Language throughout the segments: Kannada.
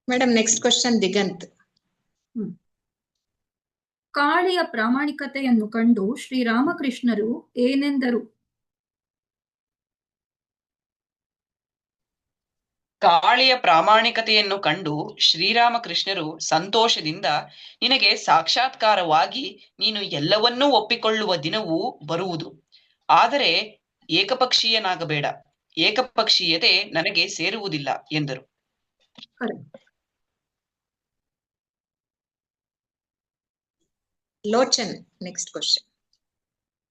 Madam next question Diganth. ಕಾಳಿಯ ಪ್ರಾಮಾಣಿಕತೆಯನ್ನು ಕಂಡು ಶ್ರೀರಾಮಕೃಷ್ಣರು ಏನೆಂದರು? ಕಾಳಿಯ ಪ್ರಾಮಾಣಿಕತೆಯನ್ನು ಕಂಡು ಶ್ರೀರಾಮಕೃಷ್ಣರು ಸಂತೋಷದಿಂದ, ನಿನಗೆ ಸಾಕ್ಷಾತ್ಕಾರವಾಗಿ ನೀನು ಎಲ್ಲವನ್ನೂ ಒಪ್ಪಿಕೊಳ್ಳುವ ದಿನವೂ ಬರುವುದು. ಆದರೆ ಏಕಪಕ್ಷೀಯನಾಗಬೇಡ, ಏಕಪಕ್ಷೀಯತೆ ನನಗೆ ಸೇರುವುದಿಲ್ಲ ಎಂದರು. Lochan next question.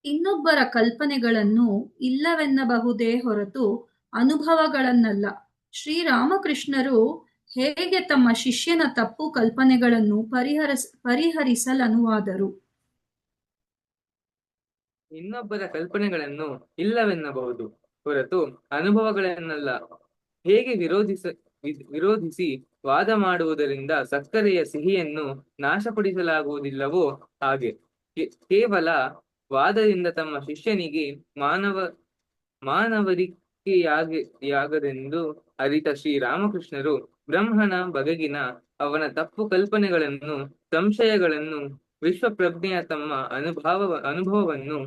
ಇನ್ನೊಬ್ಬರ ಕಲ್ಪನೆಗಳನ್ನು ಇಲ್ಲವೆನ್ನಬಹುದೇ ಹೊರತು ಅನುಭವಗಳನ್ನಲ್ಲ. ಶ್ರೀರಾಮಕೃಷ್ಣರು ಹೇಗೆ ತಮ್ಮ ಶಿಷ್ಯನ ತಪ್ಪು ಕಲ್ಪನೆಗಳನ್ನು ಪರಿಹರಿಸಲನುವಾದರು? ಇನ್ನೊಬ್ಬರ ಕಲ್ಪನೆಗಳನ್ನು ಇಲ್ಲವೆನ್ನಬಹುದು ಹೊರತು ಅನುಭವಗಳನ್ನಲ್ಲ. ಹೇಗೆ ವಿರೋಧಿಸಿ ವಾದ ಮಾಡುವುದರಿಂದ ಸಕ್ಕರೆಯ ಸಿಹಿಯನ್ನು ನಾಶಪಡಿಸಲಾಗುವುದಿಲ್ಲವೋ ಹಾಗೆ ಕೇವಲ ವಾದದಿಂದ ತಮ್ಮ ಶಿಷ್ಯನಿಗೆ ಮಾನವರಿಕೆಯಾಗದೆಂದು ಅರಿತ ಶ್ರೀರಾಮಕೃಷ್ಣರು ಬ್ರಹ್ಮನ ಬಗೆಗಿನ ಅವನ ತಪ್ಪು ಕಲ್ಪನೆಗಳನ್ನು, ಸಂಶಯಗಳನ್ನು, ವಿಶ್ವಪ್ರಜ್ಞೆಯ ತಮ್ಮ ಅನುಭವವನ್ನು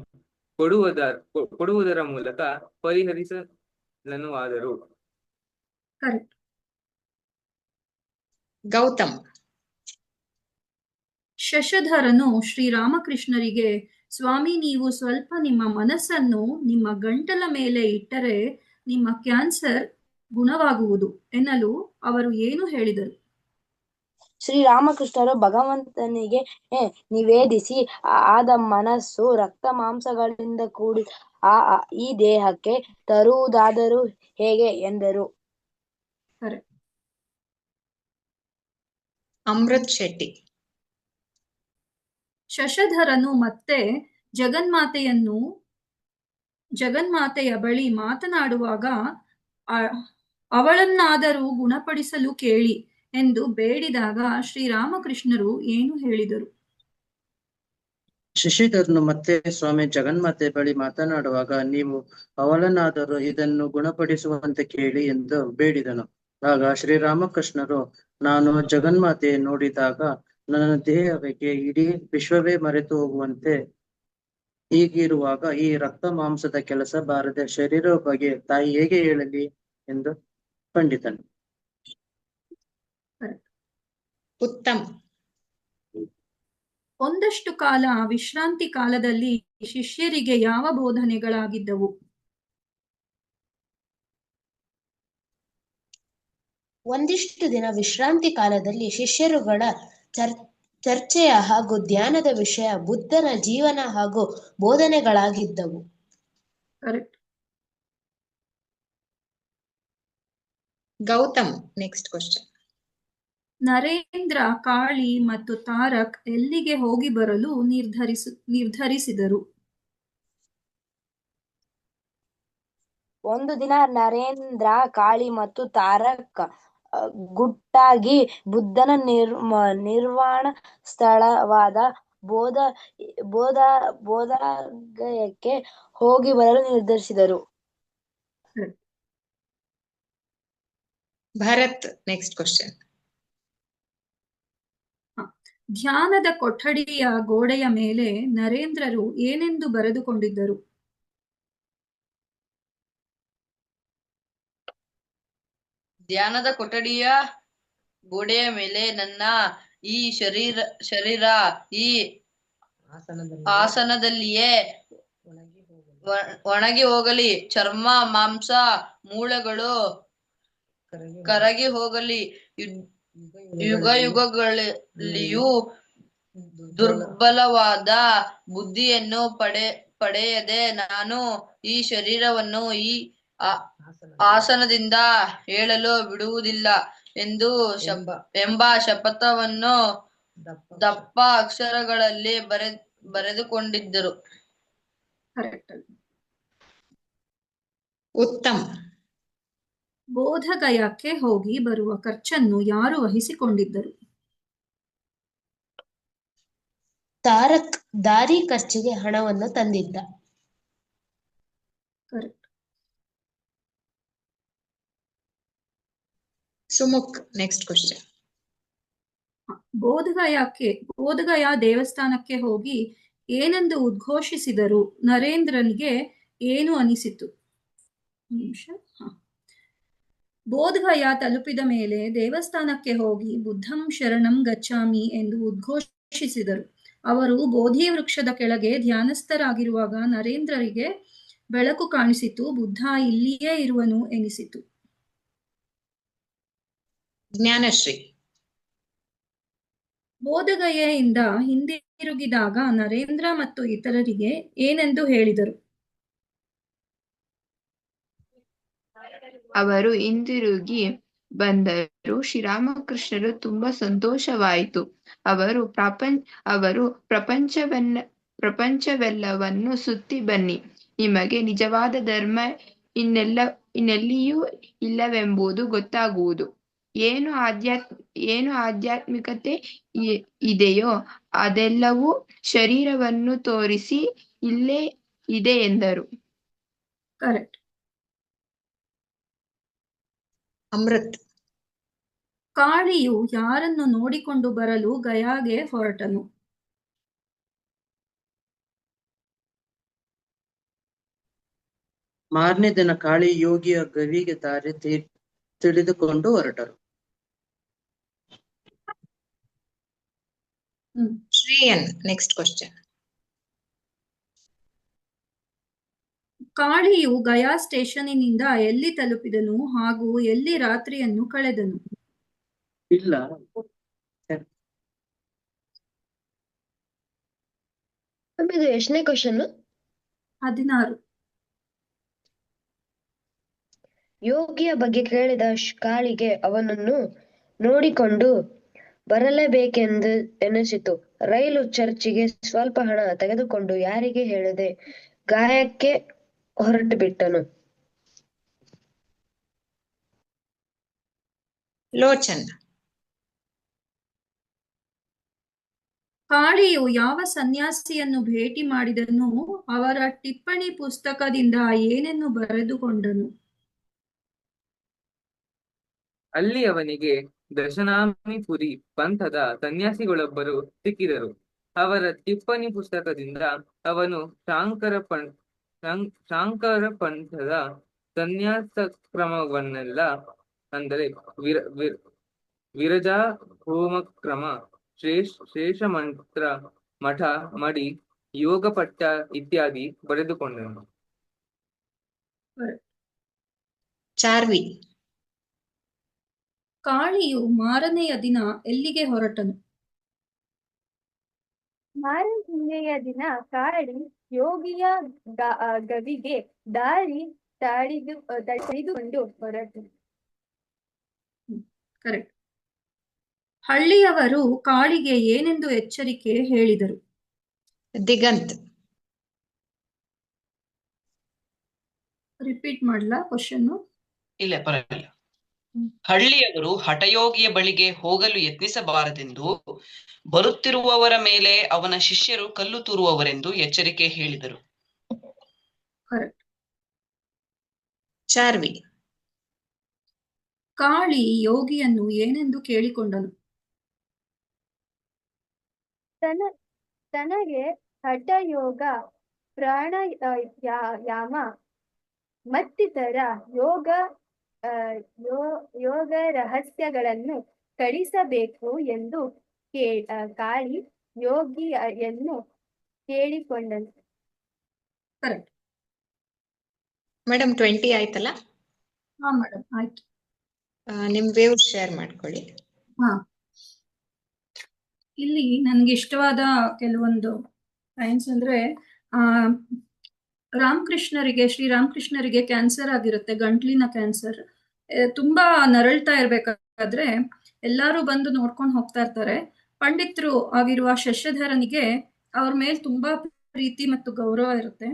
ಕೊಡುವುದರ ಮೂಲಕ ಪರಿಹರಿಸಲನುವಾದರು. ಗೌತಮ್. ಶಶಧರನು ಶ್ರೀರಾಮಕೃಷ್ಣರಿಗೆ, ಸ್ವಾಮಿ, ನೀವು ಸ್ವಲ್ಪ ನಿಮ್ಮ ಮನಸ್ಸನ್ನು ನಿಮ್ಮ ಗಂಟಲ ಮೇಲೆ ಇಟ್ಟರೆ ನಿಮ್ಮ ಕ್ಯಾನ್ಸರ್ ಗುಣವಾಗುವುದು ಎನ್ನಲು ಅವರು ಏನು ಹೇಳಿದರು? ಶ್ರೀರಾಮಕೃಷ್ಣರು ಭಗವಂತನಿಗೆ ನಿವೇದಿಸಿ, ಆದ ಮನಸ್ಸು ರಕ್ತ ಮಾಂಸಗಳಿಂದ ಕೂಡಿ ಈ ದೇಹಕ್ಕೆ ತರುವುದಾದರೂ ಹೇಗೆ ಎಂದರು. ಅಮೃತ್ ಶೆಟ್ಟಿ. ಶಶಧರನು ಮತ್ತೆ ಜಗನ್ಮಾತೆಯ ಬಳಿ ಮಾತನಾಡುವಾಗ ಅವಳನ್ನಾದರೂ ಗುಣಪಡಿಸಲು ಕೇಳಿ ಎಂದು ಬೇಡಿದಾಗ ಶ್ರೀರಾಮಕೃಷ್ಣರು ಏನು ಹೇಳಿದರು? ಶಶಿಧರನು ಮತ್ತೆ ಸ್ವಾಮಿ ಜಗನ್ಮಾತೆ ಬಳಿ ಮಾತನಾಡುವಾಗ ನೀವು ಅವಳನ್ನಾದರೂ ಇದನ್ನು ಗುಣಪಡಿಸುವಂತೆ ಕೇಳಿ ಎಂದು ಬೇಡಿದನು. ಆಗ ಶ್ರೀರಾಮಕೃಷ್ಣರು, ನಾನು ಜಗನ್ಮಾತೆ ನೋಡಿದಾಗ ನನ್ನ ದೇಹಕ್ಕೆ ಇಡೀ ವಿಶ್ವವೇ ಮರೆತು ಹೋಗುವಂತೆ ಹೀಗಿರುವಾಗ ಈ ರಕ್ತ ಮಾಂಸದ ಕೆಲಸ ಬಾರದೆ ಶರೀರದ ಬಗ್ಗೆ ತಾಯಿ ಹೇಗೆ ಹೇಳಲಿ ಎಂದು ಖಂಡಿತನು. ಉತ್ತಮ್. ಒಂದಷ್ಟು ಕಾಲ ವಿಶ್ರಾಂತಿ ಕಾಲದಲ್ಲಿ ಶಿಷ್ಯರಿಗೆ ಯಾವ ಬೋಧನೆಗಳಾಗಿದ್ದವು? ಒಂದಿಷ್ಟು ದಿನ ವಿಶ್ರಾಂತಿ ಕಾಲದಲ್ಲಿ ಶಿಷ್ಯರುಗಳ ಚರ್ಚೆಯ ಹಾಗೂ ಧ್ಯಾನದ ವಿಷಯ ಬುದ್ಧನ ಜೀವನ ಹಾಗೂ ಬೋಧನೆಗಳಾಗಿದ್ದವು. Gautam next question. ನರೇಂದ್ರ, ಕಾಳಿ ಮತ್ತು ತಾರಕ್ ಎಲ್ಲಿಗೆ ಹೋಗಿ ಬರಲು ನಿರ್ಧರಿಸಿದರು? ಒಂದು ದಿನ ನರೇಂದ್ರ, ಕಾಳಿ ಮತ್ತು ತಾರಕ್ ಗುಟ್ಟಾಗಿ ಬುದ್ಧನ ನಿರ್ವಾಣ ಸ್ಥಳವಾದ ಬೋಧಗಯಕ್ಕೆ ಹೋಗಿ ಬರಲು ನಿರ್ಧರಿಸಿದರು. Bharat next question. ಧ್ಯಾನದ ಕೊಠಡಿಯ ಗೋಡೆಯ ಮೇಲೆ ನರೇಂದ್ರರು ಏನೆಂದು ಬರೆದುಕೊಂಡಿದ್ದರು? ಧ್ಯಾನದ ಕೊಠಡಿಯ ಗೋಡೆಯ ಮೇಲೆ, ನನ್ನ ಈ ಶರೀರ ಈ ಆಸನದಲ್ಲಿಯೇ ಒಣಗಿ ಹೋಗಲಿ, ಚರ್ಮ ಮಾಂಸ ಮೂಳೆಗಳು ಕರಗಿ ಹೋಗಲಿ, ಯುಗಯುಗಗಳಲ್ಲಿಯೂ ದುರ್ಬಲವಾದ ಬುದ್ಧಿಯನ್ನು ಪಡೆಯದೆ ನಾನು ಈ ಶರೀರವನ್ನು ಈ ಆಸನದಿಂದ ಏಳಲು ಬಿಡುವುದಿಲ್ಲ ಎಂಬ ಶಪಥವನ್ನು ದಪ್ಪ ಅಕ್ಷರಗಳಲ್ಲಿ ಬರೆದುಕೊಂಡಿದ್ದರು. ಉತ್ತಮ್. ಬೋಧಗಯಕ್ಕೆ ಹೋಗಿ ಬರುವ ಖರ್ಚನ್ನು ಯಾರು ವಹಿಸಿಕೊಂಡಿದ್ದರು? ತಾರಕ್ ದಾರಿ ಖರ್ಚಿಗೆ ಹಣವನ್ನು ತಂದಿದ್ದ. Sumukh next question. ಬೋಧಗಯ ದೇವಸ್ಥಾನಕ್ಕೆ ಹೋಗಿ ಏನೆಂದು ಉದ್ಘೋಷಿಸಿದರು. ನರೇಂದ್ರನಿಗೆ ಏನು ಅನಿಸಿತು? ನಿಮಿಷ. ಬೋಧಗಯ ತಲುಪಿದ ಮೇಲೆ ದೇವಸ್ಥಾನಕ್ಕೆ ಹೋಗಿ ಬುದ್ಧಂ ಶರಣಂ ಗಚ್ಚಾಮಿ ಎಂದು ಉದ್ಘೋಷಿಸಿದರು. ಅವರು ಬೋಧಿ ವೃಕ್ಷದ ಕೆಳಗೆ ಧ್ಯಾನಸ್ಥರಾಗಿರುವಾಗ ನರೇಂದ್ರರಿಗೆ ಬೆಳಕು ಕಾಣಿಸಿತು. ಬುದ್ಧ ಇಲ್ಲಿಯೇ ಇರುವನು ಎನಿಸಿತು. ಜ್ಞಾನಶ್ರೀ. ಬೋಧಗಯೆಯಿಂದ ಹಿಂದಿರುಗಿದಾಗ ನರೇಂದ್ರ ಮತ್ತು ಇತರರಿಗೆ ಏನೆಂದು ಹೇಳಿದರು? ಅವರು ಹಿಂದಿರುಗಿ ಬಂದರು. ಶ್ರೀರಾಮಕೃಷ್ಣರು ತುಂಬಾ ಸಂತೋಷವಾಯಿತು. ಅವರು ಪ್ರಪಂಚವೆಲ್ಲವನ್ನು ಸುತ್ತಿ ಬನ್ನಿ, ನಿಮಗೆ ನಿಜವಾದ ಧರ್ಮ ಇನ್ನೆಲ್ಲಿಯೂ ಇಲ್ಲವೆಂಬುದು ಗೊತ್ತಾಗುವುದು. ಏನು ಆಧ್ಯಾತ್ಮಿಕತೆ ಇದೆಯೋ ಅದೆಲ್ಲವೂ ಶರೀರವನ್ನು ತೋರಿಸಿ ಇಲ್ಲೇ ಇದೆ ಎಂದರು. ಕರೆಕ್ಟ್. ಅಮೃತ್. ಕಾಳಿಯು ಯಾರನ್ನು ನೋಡಿಕೊಂಡು ಬರಲು ಗಯಾಗೆ ಹೊರಟನು? ಮಾರನೇ ದಿನ ಕಾಳಿ ಯೋಗಿಯ ಗವಿಗೆ ದಾರಿ ತಿಳಿದುಕೊಂಡು ಹೊರಟರು. ಶ್ರೇಯನ್. Next question. ಕಾಳಿಯು ಗಯಾ ಸ್ಟೇಷನ್ನಿನಿಂದ ಎಲ್ಲಿ ತಲುಪಿದನು ಹಾಗೂ ಎಲ್ಲಿ ರಾತ್ರಿಯನ್ನು ಕಳೆದನು? ಇಲ್ಲ. ಇದು ಎಷ್ಟನೇ ಕ್ವಶನ್? 16. ಯೋಗಿಯ ಬಗ್ಗೆ ಕೇಳಿದ ಕಾಳಿಗೆ ಅವನನ್ನು ನೋಡಿಕೊಂಡು ಬರಲೇಬೇಕೆಂದು ಎನಿಸಿತು. ರೈಲು ಚರ್ಚಿಗೆ ಸ್ವಲ್ಪ ಹಣ ತೆಗೆದುಕೊಂಡು ಯಾರಿಗೆ ಹೇಳದೆ ಗಾಯಕ್ಕೆ ಹೊರಟು ಬಿಟ್ಟನು. ಲೋಚನ್. ಕಾಳಿಯು ಯಾವ ಸನ್ಯಾಸಿಯನ್ನು ಭೇಟಿ ಮಾಡಿದನು? ಅವರ ಟಿಪ್ಪಣಿ ಪುಸ್ತಕದಿಂದ ಏನನ್ನು ಬರೆದುಕೊಂಡನು? ಅಲ್ಲಿ ಅವನಿಗೆ ದಶನಾಮಿಪುರಿ ಪಂಥದ ಸನ್ಯಾಸಿಗಳೊಬ್ಬರು ಸಿಕ್ಕಿದರು. ಅವರ ಟಿಪ್ಪಣಿ ಪುಸ್ತಕದಿಂದ ಅವನು ಶಾಂಕರ ಪಂಥದ ಸನ್ಯಾಸ ಕ್ರಮವನ್ನೆಲ್ಲ, ಅಂದರೆ ವಿರಜಾ ಹೋಮಕ್ರಮ, ಶೇಷಮಂತ್ರ, ಮಠ, ಮಡಿ, ಯೋಗಪಟ್ಟ ಇತ್ಯಾದಿ ಬರೆದುಕೊಂಡನು. ಚಾರ್ವಿ. ಕಾಳಿಯು ಮಾರನೆಯ ದಿನ ಎಲ್ಲಿಗೆ ಹೊರಟನು? ಮಾರನೆಯ ದಿನ ಕಾಳಿ ಯೋಗಿಯ ಗವಿಗೆ ದಾರಿ ತಿಳಿದುಕೊಂಡು ಹೊರಟನು. ಕರೆಕ್ಟ್. ಹಳ್ಳಿಯವರು ಕಾಳಿಗೆ ಏನೆಂದು ಎಚ್ಚರಿಕೆ ಹೇಳಿದರು? ದಿಗಂತ್. ರಿಪೀಟ್ ಮಾಡಲಾ ಕ್ವಶನ್? ಇಲ್ಲ, ಪರವಾಗಿಲ್ಲ. ಹಳ್ಳಿಯವರು ಹಠಯೋಗಿಯ ಬಳಿಗೆ ಹೋಗಲು ಯತ್ನಿಸಬಾರದೆಂದು, ಬರುತ್ತಿರುವವರ ಮೇಲೆ ಅವನ ಶಿಷ್ಯರು ಕಲ್ಲು ತೂರುವವರೆಂದು ಎಚ್ಚರಿಕೆ ಹೇಳಿದರು. ಕರೆಕ್ಟ್. ಚಾರ್ವಿ. ಕಾಳಿ ಯೋಗಿಯನ್ನು ಏನೆಂದು ಕೇಳಿಕೊಂಡನು? ತನಗೆ ಹಠಯೋಗ, ಪ್ರಾಣಾಯಾಮ ಮತ್ತಿತರ ಯೋಗ ರಹಸ್ಯಗಳನ್ನು ಕಲಿಸಬೇಕು ಎಂದು ಕಾಳಿ ಯೋಗಿಯನ್ನು ಕೇಳಿಕೊಂಡನು. ಕರೆಕ್ಟ್. ಮೇಡಮ್ 20 ಆಯ್ತಲ್ಲ? ಹಾ ಮೇಡಮ್, ಆಯ್ತು. ನಿಮ್ ವೇವ್ ಶೇರ್ ಮಾಡ್ಕೊಳ್ಳಿ. ಹಾ, ಇಲ್ಲಿ ನನ್ಗೆ ಇಷ್ಟವಾದ ಕೆಲವೊಂದು ಲೈನ್ಸ್ ಅಂದ್ರೆ, ಶ್ರೀರಾಮಕೃಷ್ಣರಿಗೆ ಕ್ಯಾನ್ಸರ್ ಆಗಿರುತ್ತೆ, ಗಂಟ್ಲಿನ ಕ್ಯಾನ್ಸರ್. ತುಂಬಾ ನರಳ್ತಾ ಇರ್ಬೇಕಾದ್ರೆ ಎಲ್ಲಾರು ಬಂದು ನೋಡ್ಕೊಂಡು ಹೋಗ್ತಾ ಇರ್ತಾರೆ. ಪಂಡಿತರು ಆಗಿರುವ ಶಶಧರನಿಗೆ ಅವ್ರ ಮೇಲೆ ತುಂಬಾ ಪ್ರೀತಿ ಮತ್ತು ಗೌರವ ಇರುತ್ತೆ.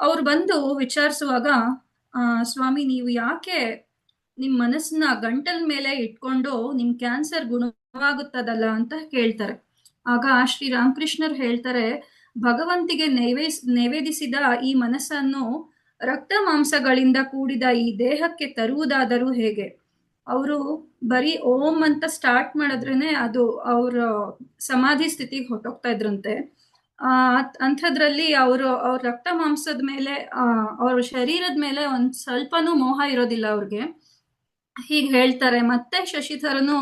ಅವ್ರು ಬಂದು ವಿಚಾರಿಸುವಾಗ, ಸ್ವಾಮಿ, ನೀವು ಯಾಕೆ ನಿಮ್ ಮನಸ್ಸನ್ನ ಗಂಟಲ್ ಮೇಲೆ ಇಟ್ಕೊಂಡು ನಿಮ್ ಕ್ಯಾನ್ಸರ್ ಗುಣವಾಗುತ್ತದಲ್ಲ ಅಂತ ಕೇಳ್ತಾರೆ. ಆಗ ಶ್ರೀರಾಮಕೃಷ್ಣರು ಹೇಳ್ತಾರೆ, ಭಗವಂತಿಗೆ ನೈವೇದಿಸಿದ ಈ ಮನಸ್ಸನ್ನು ರಕ್ತ ಮಾಂಸಗಳಿಂದ ಕೂಡಿದ ಈ ದೇಹಕ್ಕೆ ತರುವುದಾದರೂ ಹೇಗೆ? ಅವರು ಬರೀ ಓಂ ಅಂತ ಸ್ಟಾರ್ಟ್ ಮಾಡಿದ್ರೇನೆ ಅದು ಅವ್ರ ಸಮಾಧಿ ಸ್ಥಿತಿಗೆ ಹೊಟ್ಟೋಗ್ತಾ ಇದ್ರಂತೆ. ಅಂಥದ್ರಲ್ಲಿ ಅವ್ರ ರಕ್ತ ಮಾಂಸದ ಮೇಲೆ ಅವ್ರ ಶರೀರದ ಮೇಲೆ ಒಂದ್ ಸ್ವಲ್ಪನೂ ಮೋಹ ಇರೋದಿಲ್ಲ ಅವ್ರಿಗೆ. ಹೀಗೆ ಹೇಳ್ತಾರೆ. ಮತ್ತೆ ಶಶಿಧರನು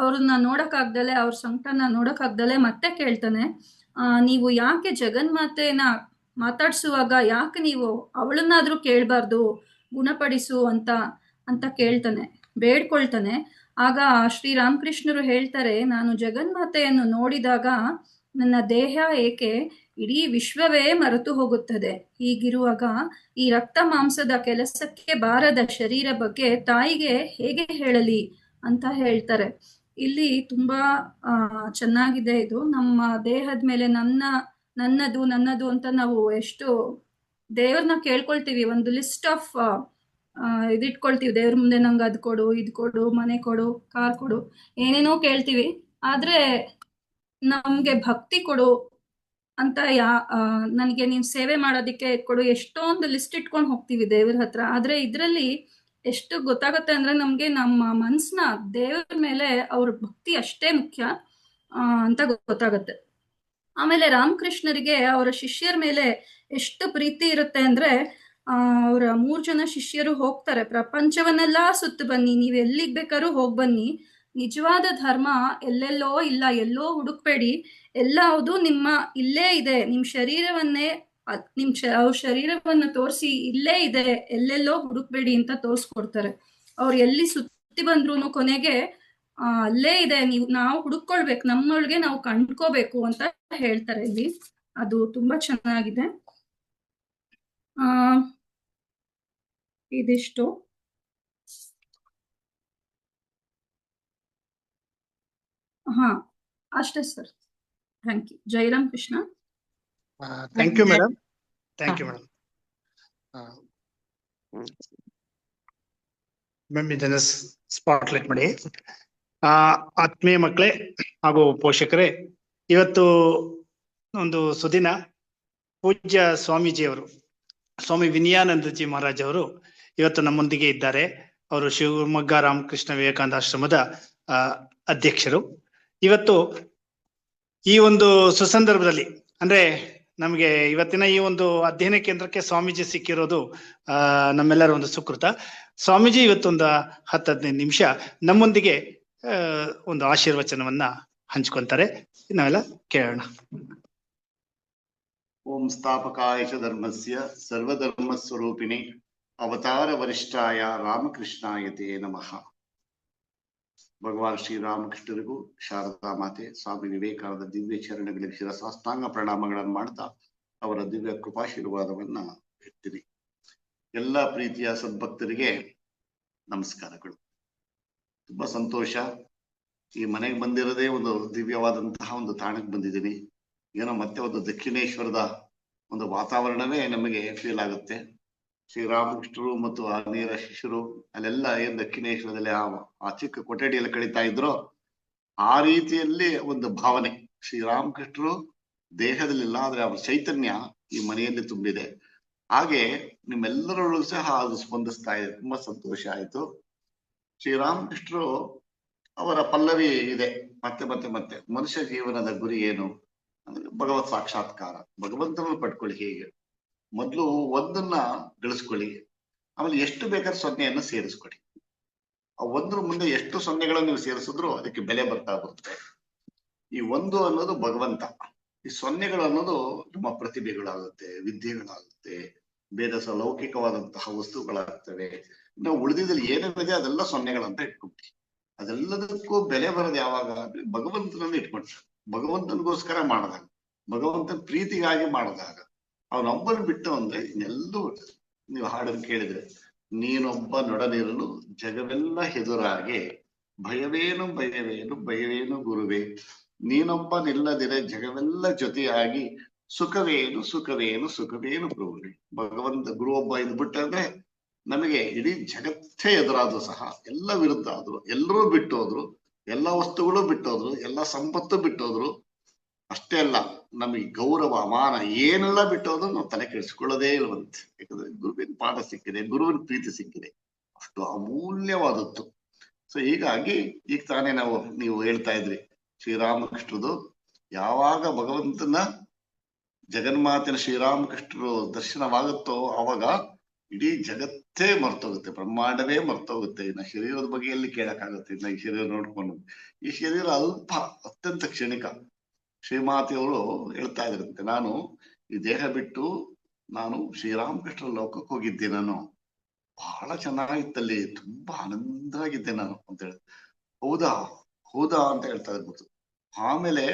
ಅವ್ರನ್ನ ನೋಡಕ್ಕಾಗ್ದಲೆ, ಅವ್ರ ಸಂಕಟನ ನೋಡಕ್ಕಾಗ್ದಲೆ ಮತ್ತೆ ಕೇಳ್ತಾನೆ, ನೀವು ಯಾಕೆ ಜಗನ್ಮಾತೆನ ಮಾತಾಡ್ಸುವಾಗ ಯಾಕೆ ನೀವು ಅವಳನ್ನಾದ್ರೂ ಕೇಳ್ಬಾರ್ದು, ಗುಣಪಡಿಸು ಅಂತ ಕೇಳ್ತಾನೆ, ಬೇಡ್ಕೊಳ್ತಾನೆ. ಆಗ ಶ್ರೀರಾಮಕೃಷ್ಣರು ಹೇಳ್ತಾರೆ, ನಾನು ಜಗನ್ಮಾತೆಯನ್ನು ನೋಡಿದಾಗ ನನ್ನ ದೇಹ ಏಕೆ ಇಡೀ ವಿಶ್ವವೇ ಮರೆತು ಹೋಗುತ್ತದೆ. ಹೀಗಿರುವಾಗ ಈ ರಕ್ತ ಮಾಂಸದ ಕೆಲಸಕ್ಕೆ ಬಾರದ ಶರೀರ ಬಗ್ಗೆ ತಾಯಿಗೆ ಹೇಗೆ ಹೇಳಲಿ ಅಂತ ಹೇಳ್ತಾರೆ. ಇಲ್ಲಿ ತುಂಬಾ ಚೆನ್ನಾಗಿದೆ ಇದು. ನಮ್ಮ ದೇಹದ ಮೇಲೆ ನನ್ನದು ಅಂತ ನಾವು ಎಷ್ಟು ದೇವ್ರನ್ನ ಕೇಳ್ಕೊಳ್ತೀವಿ, ಒಂದು ಲಿಸ್ಟ್ ಆಫ್ ಇದಿಟ್ಕೊಳ್ತೀವಿ ದೇವ್ರ ಮುಂದೆ, ನಂಗೆ ಅದು ಕೊಡು, ಇದು ಕೊಡು, ಮನೆ ಕೊಡು, ಕಾರ್ ಕೊಡು, ಏನೇನೋ ಕೇಳ್ತೀವಿ. ಆದ್ರೆ ನಮ್ಗೆ ಭಕ್ತಿ ಕೊಡು ಅಂತ ನನಗೆ ನೀನ್ ಸೇವೆ ಮಾಡೋದಿಕ್ಕೆ ಕೊಡು, ಎಷ್ಟೊಂದು ಲಿಸ್ಟ್ ಇಟ್ಕೊಂಡು ಹೋಗ್ತೀವಿ ದೇವ್ರ ಹತ್ರ. ಆದ್ರೆ ಇದ್ರಲ್ಲಿ ಎಷ್ಟು ಗೊತ್ತಾಗುತ್ತೆ ಅಂದ್ರೆ ನಮ್ಗೆ ನಮ್ಮ ಮನ್ಸನ್ನ ದೇವ್ರ ಮೇಲೆ ಅವ್ರ ಭಕ್ತಿ ಅಷ್ಟೇ ಮುಖ್ಯ ಅಂತ ಗೊತ್ತಾಗತ್ತೆ. ಆಮೇಲೆ ರಾಮಕೃಷ್ಣರಿಗೆ ಅವರ ಶಿಷ್ಯರ ಮೇಲೆ ಎಷ್ಟು ಪ್ರೀತಿ ಇರುತ್ತೆ ಅಂದ್ರೆ ಅವರ 3 ಜನ ಶಿಷ್ಯರು ಹೋಗ್ತಾರೆ, ಪ್ರಪಂಚವನ್ನೆಲ್ಲ ಸುತ್ತು ಬನ್ನಿ, ನೀವ್ ಎಲ್ಲಿಗ್ ಬೇಕಾದ್ರೂ ಹೋಗ್ ಬನ್ನಿ, ನಿಜವಾದ ಧರ್ಮ ಎಲ್ಲೆಲ್ಲೋ ಇಲ್ಲ, ಎಲ್ಲೋ ಹುಡುಕ್ಬೇಡಿ, ಎಲ್ಲವುದು ನಿಮ್ಮ ಇಲ್ಲೇ ಇದೆ, ನಿಮ್ ಶರೀರವನ್ನೇ ಅವ್ರ ಶರೀರವನ್ನ ತೋರಿಸಿ ಇಲ್ಲೇ ಇದೆ, ಎಲ್ಲೆಲ್ಲೋ ಹುಡುಕ್ಬೇಡಿ ಅಂತ ತೋರ್ಸ್ಕೊಡ್ತಾರೆ. ಅವ್ರು ಎಲ್ಲಿ ಸುತ್ತಿ ಬಂದ್ರು ಕೊನೆಗೆ ಅಲ್ಲೇ ಇದೆ, ನಾವು ಹುಡುಕೊಳ್ಬೇಕು, ನಮ್ಮೊಳಗೆ ನಾವು ಕಂಡ್ಕೋಬೇಕು ಅಂತ ಹೇಳ್ತಾರೆ ಇಲ್ಲಿ. ಅದು ತುಂಬಾ ಚೆನ್ನಾಗಿದೆ. ಇದಿಷ್ಟು. ಅಷ್ಟೇ sir. Thank you. Jairam Krishna. Thank you madam. Thank you madam. Ma'am ಇದನ್ನ ಸ್ಪಾಟ್ಲೈಟ್ ಮಾಡಿ. ಆತ್ಮೀಯ ಮಕ್ಕಳೇ ಹಾಗೂ ಪೋಷಕರೇ, ಇವತ್ತು ಒಂದು ಸುದಿನ. ಪೂಜ್ಯ ಸ್ವಾಮೀಜಿಯವರು, ಸ್ವಾಮಿ ವಿನಯಾನಂದಜಿ ಮಹಾರಾಜ್ ಅವರು ಇವತ್ತು ನಮ್ಮೊಂದಿಗೆ ಇದ್ದಾರೆ. ಅವರು ಶಿವಮೊಗ್ಗ ರಾಮಕೃಷ್ಣ ವಿವೇಕಾನಂದ ಆಶ್ರಮದ ಅಧ್ಯಕ್ಷರು. ಇವತ್ತು ಈ ಒಂದು ಸುಸಂದರ್ಭದಲ್ಲಿ ಅಂದ್ರೆ ನಮಗೆ ಇವತ್ತಿನ ಈ ಒಂದು ಅಧ್ಯಯನ ಕೇಂದ್ರಕ್ಕೆ ಸ್ವಾಮೀಜಿ ಸಿಕ್ಕಿರೋದು ನಮ್ಮೆಲ್ಲರ ಒಂದು ಸುಕೃತ. ಸ್ವಾಮೀಜಿ ಇವತ್ತೊಂದು 10-15 ನಿಮಿಷ ನಮ್ಮೊಂದಿಗೆ ಒಂದು ಆಶೀರ್ವಚನವನ್ನ ಹಂಚ್ಕೊಂತಾರೆ. ನಾವೆಲ್ಲ ಕೇಳೋಣ. ಓಂ ಸ್ಥಾಪಕಾಯ ಧರ್ಮಸ್ಯ ಸರ್ವಧರ್ಮ ಸ್ವರೂಪಿಣಿ ಅವತಾರ ವರಿಷ್ಠಾಯ ರಾಮಕೃಷ್ಣಾಯ ತೇ ನಮಃ. ಭಗವಾನ್ ಶ್ರೀರಾಮಕೃಷ್ಣರಿಗೂ ಶಾರದಾ ಮಾತೆ ಸ್ವಾಮಿ ವಿವೇಕಾನಂದ ದಿವ್ಯ ಚರಣಗಳಿಗೆ ಶಿರಸಾಷ್ಟಾಂಗ ಪ್ರಣಾಮಗಳನ್ನು ಮಾಡ್ತಾ ಅವರ ದಿವ್ಯ ಕೃಪಾಶೀರ್ವಾದವನ್ನ ಹೇಳ್ತೀನಿ. ಎಲ್ಲ ಪ್ರೀತಿಯ ಸದ್ಭಕ್ತರಿಗೆ ನಮಸ್ಕಾರಗಳು. ತುಂಬಾ ಸಂತೋಷ. ಈ ಮನೆಗೆ ಬಂದಿರೋದೇ ಒಂದು ದಿವ್ಯವಾದಂತಹ ಒಂದು ತಾಣಕ್ಕೆ ಬಂದಿದ್ದೀನಿ. ಏನೋ ಮತ್ತೆ ಒಂದು ದಕ್ಷಿಣೇಶ್ವರದ ಒಂದು ವಾತಾವರಣವೇ ನಮಗೆ ಫೀಲ್ ಆಗುತ್ತೆ. ಶ್ರೀರಾಮಕೃಷ್ಣರು ಮತ್ತು ಆಂಜನೇಯರ ಶಿಷ್ಯರು ಅಲ್ಲೆಲ್ಲ ಏನ್ ದಕ್ಷಿಣೇಶ್ವರದಲ್ಲಿ ಆ ಚಿಕ್ಕ ಕೊಠಡಿಯಲ್ಲಿ ಕಳೀತಾ ಇದ್ರು, ಆ ರೀತಿಯಲ್ಲಿ ಒಂದು ಭಾವನೆ. ಶ್ರೀರಾಮಕೃಷ್ಣರು ದೇಹದಲ್ಲಿಲ್ಲ, ಆದ್ರೆ ಅವರ ಚೈತನ್ಯ ಈ ಮನೆಯಲ್ಲಿ ತುಂಬಿದೆ. ಹಾಗೆ ನಿಮ್ಮೆಲ್ಲರೊಳಗೂ ಸಹ ಅದು ಸ್ಪಂದಿಸ್ತಾ ಇದೆ. ತುಂಬಾ ಸಂತೋಷ ಆಯ್ತು. ಶ್ರೀರಾಮಕೃಷ್ಣರು ಅವರ ಪಲ್ಲವಿ ಇದೆ ಮತ್ತೆ ಮತ್ತೆ ಮತ್ತೆ, ಮನುಷ್ಯ ಜೀವನದ ಗುರಿ ಏನು ಅಂದ್ರೆ ಭಗವತ್ ಸಾಕ್ಷಾತ್ಕಾರ, ಭಗವಂತನ ಪಡ್ಕೊಳ್ಳಿ. ಹೇಗೆ ಮೊದ್ಲು ಒಂದನ್ನ ಗಳಿಸ್ಕೊಳ್ಳಿ, ಆಮೇಲೆ ಎಷ್ಟು ಬೇಕಾದ್ರೆ ಸೊನ್ನೆಯನ್ನು ಸೇರಿಸ್ಕೊಳ್ಳಿ. ಆ ಒಂದ್ರ ಮುಂದೆ ಎಷ್ಟು ಸೊನ್ನೆಗಳನ್ನು ನೀವು ಸೇರಿಸಿದ್ರು ಅದಕ್ಕೆ ಬೆಲೆ ಬರ್ತಾ ಬರುತ್ತೆ. ಈ ಒಂದು ಅನ್ನೋದು ಭಗವಂತ, ಈ ಸೊನ್ನೆಗಳು ಅನ್ನೋದು ನಮ್ಮ ಪ್ರತಿಭೆಗಳಾಗುತ್ತೆ, ವಿದ್ಯೆಗಳಾಗುತ್ತೆ, ಬೇರೆ ಲೌಕಿಕವಾದಂತಹ ವಸ್ತುಗಳಾಗ್ತವೆ. ನಾವು ಉಳಿದಿದ್ದಲ್ಲಿ ಏನೇನಿದೆ ಅದೆಲ್ಲ ಸೊನ್ನೆಗಳಂತ ಇಟ್ಕೊಂಡ್ವಿ. ಅದೆಲ್ಲದಕ್ಕೂ ಬೆಲೆ ಬರೋದು ಯಾವಾಗ ಅಂದ್ರೆ ಭಗವಂತನನ್ನು ಇಟ್ಕೊಂಡ್ರೆ, ಭಗವಂತನಿಗೋಸ್ಕರ ಮಾಡಿದಾಗ, ಭಗವಂತನ ಪ್ರೀತಿಗಾಗಿ ಮಾಡಿದಾಗ, ಅವನೊಬ್ಬನು ಬಿಟ್ಟು ಅಂದ್ರೆ ಇನ್ನೆಲ್ಲೂ. ನೀವು ಹಾಡನ್ನು ಕೇಳಿದ್ರೆ, ನೀನೊಬ್ಬ ನೊಡನಿರಲು ಜಗವೆಲ್ಲ ಹೆದುರಾಗೆ, ಭಯವೇನು ಭಯವೇನು ಭಯವೇನು ಗುರುವೇ, ನೀನೊಬ್ಬ ನಿಲ್ಲದಿರೆ ಜಗವೆಲ್ಲ ಜೊತೆಯಾಗಿ, ಸುಖವೇನು ಸುಖವೇನು ಸುಖವೇನು ಪ್ರಭುವೇ. ಭಗವಂತ ಗುರು ಒಬ್ಬ ಇದು ಬಿಟ್ಟಂದ್ರೆ ನಮಗೆ ಇಡೀ ಜಗತ್ತೇ ಎದುರಾದ್ರು ಸಹ, ಎಲ್ಲ ವಿರುದ್ಧ ಆದ್ರು, ಎಲ್ಲರೂ ಬಿಟ್ಟೋದ್ರು, ಎಲ್ಲ ವಸ್ತುಗಳು ಬಿಟ್ಟೋದ್ರು, ಎಲ್ಲ ಸಂಪತ್ತು ಬಿಟ್ಟೋದ್ರು. ಅಷ್ಟೇ ಅಲ್ಲ, ನಮಗೆ ಗೌರವ ಮಾನ ಏನೆಲ್ಲ ಬಿಟ್ಟೋದ್ರು ನಾವು ತಲೆ ಕೆಡಿಸ್ಕೊಳ್ಳೋದೇ ಇಲ್ವಂತೆ. ಯಾಕಂದ್ರೆ ಗುರುವಿನ ಪಾಠ ಸಿಕ್ಕಿದೆ, ಗುರುವಿನ ಪ್ರೀತಿ ಸಿಕ್ಕಿದೆ. ಅಷ್ಟು ಅಮೂಲ್ಯವಾದದ್ದು. ಸೊ ಹೀಗಾಗಿ ಈಗ ತಾನೇ ನೀವು ಹೇಳ್ತಾ ಇದ್ರಿ ಶ್ರೀರಾಮಕೃಷ್ಣರು ಯಾವಾಗ ಭಗವಂತನ ಜಗನ್ಮಾತಿನ ಶ್ರೀರಾಮಕೃಷ್ಣರು ದರ್ಶನವಾಗುತ್ತೋ ಅವಾಗ ಇಡೀ ಜಗತ್ತೇ ಮರ್ತೋಗುತ್ತೆ, ಬ್ರಹ್ಮಾಂಡವೇ ಮರ್ತೋಗುತ್ತೆ. ಇನ್ನ ಶರೀರದ ಬಗ್ಗೆ ಎಲ್ಲಿ ಕೇಳಕ್ಕಾಗುತ್ತೆ? ಇನ್ನ ಈ ಶರೀರ ನೋಡ್ಕೊಂಡು, ಈ ಶರೀರ ಅಲ್ಪ, ಅತ್ಯಂತ ಕ್ಷಣಿಕ. ಶ್ರೀಮಾತೆಯವರು ಹೇಳ್ತಾ ಇದ್ರಂತೆ, ನಾನು ಈ ದೇಹ ಬಿಟ್ಟು ನಾನು ಶ್ರೀರಾಮಕೃಷ್ಣ ಲೋಕಕ್ಕೆ ಹೋಗಿದ್ದೆ, ನಾನು ಬಹಳ ಚೆನ್ನಾಗಿತ್ತಲ್ಲಿ, ತುಂಬಾ ಆನಂದವಾಗಿದ್ದೆ ನಾನು ಅಂತ ಹೇಳಿ. ಹೌದಾ ಹೌದಾ ಅಂತ ಹೇಳ್ತಾ ಇರ್ಬೋದು. ಆಮೇಲೆ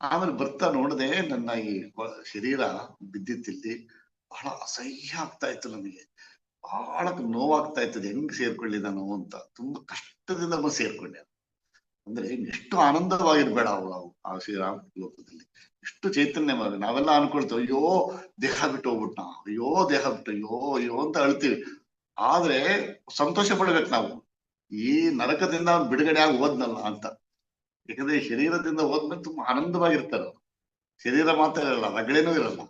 ಆಮೇಲೆ ಬರ್ತಾ ನೋಡದೆ ನನ್ನ ಈ ಶರೀರ ಬಿದ್ದಿತ್ತಿಲ್ಲಿ ಬಹಳ ಅಸಹ್ಯ ಆಗ್ತಾ ಇತ್ತು, ನನಗೆ ಬಹಳ ನೋವಾಗ್ತಾ ಇರ್ತದೆ, ಹೆಂಗ್ ಸೇರ್ಕೊಳ್ಳಿ ನಾನು ಅಂತ ತುಂಬಾ ಕಷ್ಟದಿಂದ ಸೇರ್ಕೊಂಡೆ. ಅಂದ್ರೆ ಎಷ್ಟು ಆನಂದವಾಗಿರ್ಬೇಡ ಅವು ಆ ಶ್ರೀರಾಮ ಲೋಕದಲ್ಲಿ, ಎಷ್ಟು ಚೈತನ್ಯವಾಗಿ. ನಾವೆಲ್ಲ ಅನ್ಕೊಳ್ತೇವೆ ಅಯ್ಯೋ ದೇಹ ಬಿಟ್ಟು ಹೋಗ್ಬಿಟ್ಟ, ಅಯ್ಯೋ ದೇಹ ಬಿಟ್ಟು, ಅಯ್ಯೋ ಅಯ್ಯೋ ಅಂತ ಅಳ್ತೀವಿ. ಆದ್ರೆ ಸಂತೋಷ ಪಡ್ಬೇಕು ನಾವು, ಈ ನರಕದಿಂದ ಬಿಡುಗಡೆ ಆಗಿ ಹೋದ್ನಲ್ಲ ಅಂತ. ಯಾಕಂದ್ರೆ ಶರೀರದಿಂದ ಹೋದ್ಮೇಲೆ ತುಂಬಾ ಆನಂದವಾಗಿರ್ತಾರೆ. ಶರೀರ ಮಾತ್ರ ಇರಲ್ಲ, ರಗಳೆನೂ ಇರಲ್ಲ,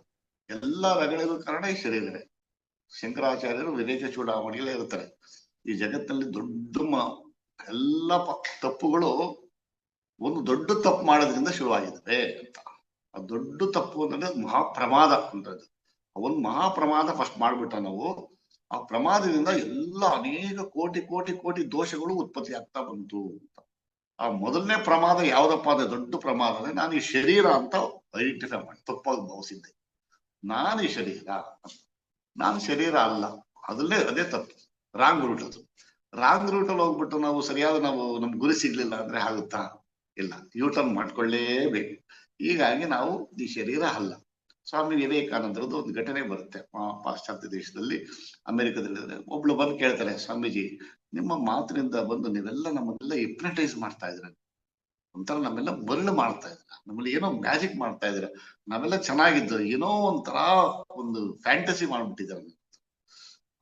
ಎಲ್ಲಾ ರಗಳೆಗೂ ಕಾರಣ ಈ ಶರೀರವೇ. ಶಂಕರಾಚಾರ್ಯರು ವಿವೇಕ ಚೂಡಾಮಣಿಗಳೇ ಇರ್ತಾರೆ. ಈ ಜಗತ್ತಿನಲ್ಲಿ ದೊಡ್ಡ ಎಲ್ಲ ತಪ್ಪುಗಳು ಒಂದು ದೊಡ್ಡ ತಪ್ಪು ಮಾಡೋದ್ರಿಂದ ಶುರುವಾಗಿದ್ದಾವೆ ಅಂತ. ಆ ದೊಡ್ಡ ತಪ್ಪು ಅಂದ್ರೆ ಮಹಾಪ್ರಮಾದ ಅಂತದ್ದು. ಒಂದು ಮಹಾಪ್ರಮಾದ ಫಸ್ಟ್ ಮಾಡ್ಬಿಟ್ಟ ನಾವು, ಆ ಪ್ರಮಾದದಿಂದ ಎಲ್ಲ ಅನೇಕ ಕೋಟಿ ಕೋಟಿ ಕೋಟಿ ದೋಷಗಳು ಉತ್ಪತ್ತಿ ಆಗ್ತಾ ಬಂತು ಅಂತ. ಆ ಮೊದಲನೇ ಪ್ರಮಾದ ಯಾವ್ದಪ್ಪ ಅಂದ್ರೆ ದೊಡ್ಡ ಪ್ರಮಾದ ಅಂದ್ರೆ ನಾನು ಈ ಶರೀರ ಅಂತ ಐಡೆಂಟಿಫೈ ಮಾಡಿ ತಪ್ಪಾಗಿ ಭಾವಿಸಿದ್ದೆ. ನಾನು ಈ ಶರೀರ, ನಾನು ಶರೀರ ಅಲ್ಲ, ಅದೇ ತಪ್ಪು, ರಾಂಗ್ ರೂಟ್. ಅದು ರಾಂಗ್ ರೂಟಲ್ಲಿ ಹೋಗ್ಬಿಟ್ಟು ನಾವು ಸರಿಯಾದ ನಮ್ ಗುರಿ ಸಿಗ್ಲಿಲ್ಲ ಅಂದ್ರೆ ಆಗುತ್ತಾ? ಇಲ್ಲ, ಯೂಟರ್ನ್ ಮಾಡ್ಕೊಳ್ಳೇಬೇಕು. ಹೀಗಾಗಿ ನಾವು ಈ ಶರೀರ ಅಲ್ಲ. ಸ್ವಾಮಿ ವಿವೇಕಾನಂದರದ್ದು ಒಂದು ಘಟನೆ ಬರುತ್ತೆ ಪಾಶ್ಚಾತ್ಯ ದೇಶದಲ್ಲಿ, ಅಮೆರಿಕದಲ್ಲಿ. ಒಬ್ಳು ಬಂದು ಕೇಳ್ತಾರೆ, ಸ್ವಾಮೀಜಿ ನಿಮ್ಮ ಮಾತಿನಿಂದ ಬಂದು ನೀವೆಲ್ಲ ನಮ್ಮನ್ನೆಲ್ಲ ಹಿಪ್ನಟೈಸ್ ಮಾಡ್ತಾ ಇದ್ರ, ಒಂಥರ ನಮ್ಮೆಲ್ಲ ಮರಳು ಮಾಡ್ತಾ ಇದ್ರ, ನಮ್ಮಲ್ಲಿ ಏನೋ ಮ್ಯಾಜಿಕ್ ಮಾಡ್ತಾ ಇದ್ರ, ನಾವೆಲ್ಲ ಚೆನ್ನಾಗಿದ್ದು ಏನೋ ಒಂಥರ ಒಂದು ಫ್ಯಾಂಟಸಿ ಮಾಡ್ಬಿಟ್ಟಿದ್ದಾರೆ.